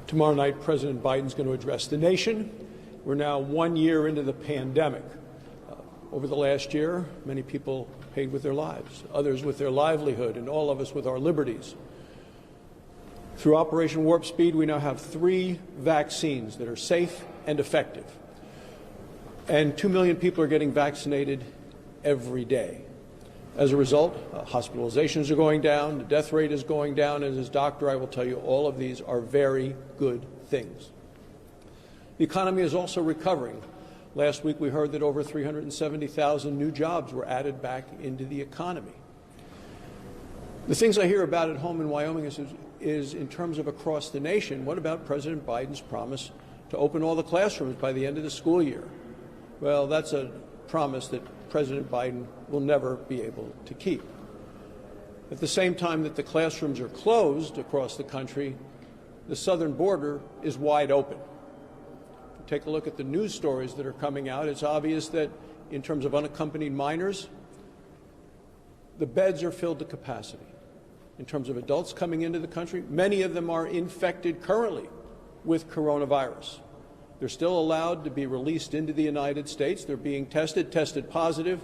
Tomorrow night, President Biden's going to address the nation. We're now 1 year into the pandemic. Over the last year, many people paid with their lives, others with their livelihood, and all of us with our liberties. Through Operation Warp Speed, we now have 3 vaccines that are safe and effective. And 2 million people are getting vaccinated every day. As a result, hospitalizations are going down, the death rate is going down, and as a doctor, I will tell you all of these are very good things. The economy is also recovering. Last week we heard that over 370,000 new jobs were added back into the economy. The things I hear about at home in Wyoming is in terms of across the nation, what about President Biden's promise to open all the classrooms by the end of the school year? Well, that's a promise that President Biden will never be able to keep. At the same time that the classrooms are closed across the country, the southern border is wide open. Take a look at the news stories that are coming out. It's obvious that in terms of unaccompanied minors, the beds are filled to capacity. In terms of adults coming into the country, many of them are infected currently with coronavirus. They're still allowed to be released into the United States. They're being tested positive,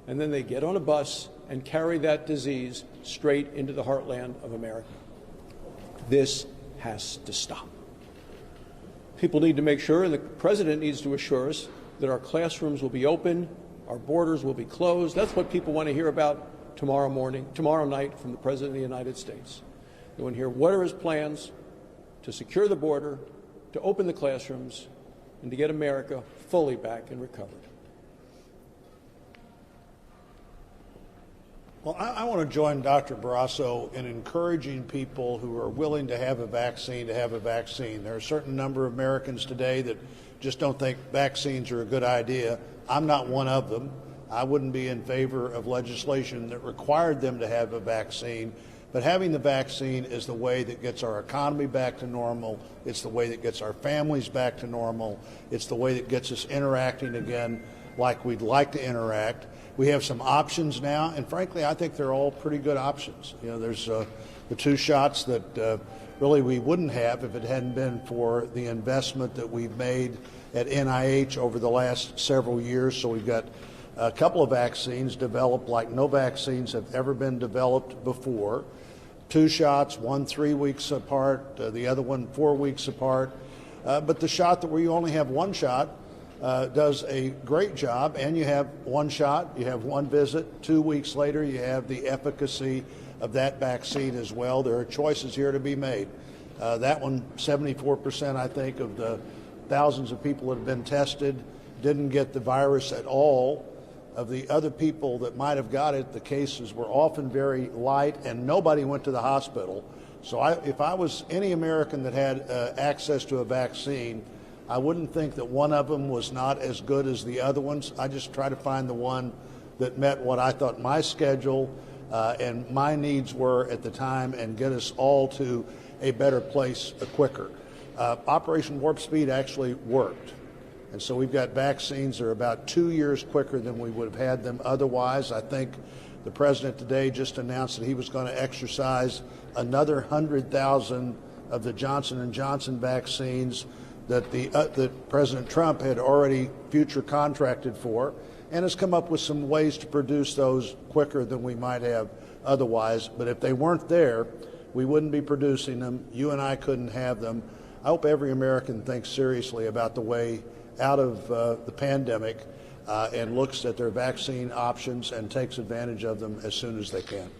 and then they get on a bus and carry that disease straight into the heartland of America. This has to stop. People need to make sure, and the President needs to assure us, that our classrooms will be open, our borders will be closed. That's what people want to hear about tomorrow night from the President of the United States. They want to hear what are his plans to secure the border, to open the classrooms, and to get America fully back and recovered. Well, I want to join Dr. Barrasso in encouraging people who are willing to have a vaccine to have a vaccine. There are a certain number of Americans today that just don't think vaccines are a good idea. I'm not one of them. I wouldn't be in favor of legislation that required them to have a vaccine. But having the vaccine is the way that gets our economy back to normal. It's the way that gets our families back to normal. It's the way that gets us interacting again like we'd like to interact. We have some options now, and frankly, I think they're all pretty good options. You know, there's the 2 shots that really we wouldn't have if it hadn't been for the investment that we've made at NIH over the last several years. So we've got a couple of vaccines developed like no vaccines have ever been developed before. 2 shots, one 3 weeks apart, the other one 4 weeks apart. But the shot where you only have 1 shot does a great job, and you have 1 shot, you have 1 visit. 2 weeks later, you have the efficacy of that vaccine as well. There are choices here to be made. That one, 74%, I think, of the thousands of people that have been tested didn't get the virus at all. Of the other people that might have got it, the cases were often very light, and nobody went to the hospital. So if I was any American that had access to a vaccine, I wouldn't think that one of them was not as good as the other ones. I just try to find the one that met what I thought my schedule and my needs were at the time and get us all to a better place quicker. Operation Warp Speed actually worked. And so we've got vaccines that are about 2 years quicker than we would have had them otherwise. I think the President today just announced that he was going to exercise another 100,000 of the Johnson & Johnson vaccines that President Trump had already future contracted for, and has come up with some ways to produce those quicker than we might have otherwise. But if they weren't there, we wouldn't be producing them. You and I couldn't have them. I hope every American thinks seriously about the way out of the pandemic and looks at their vaccine options and takes advantage of them as soon as they can.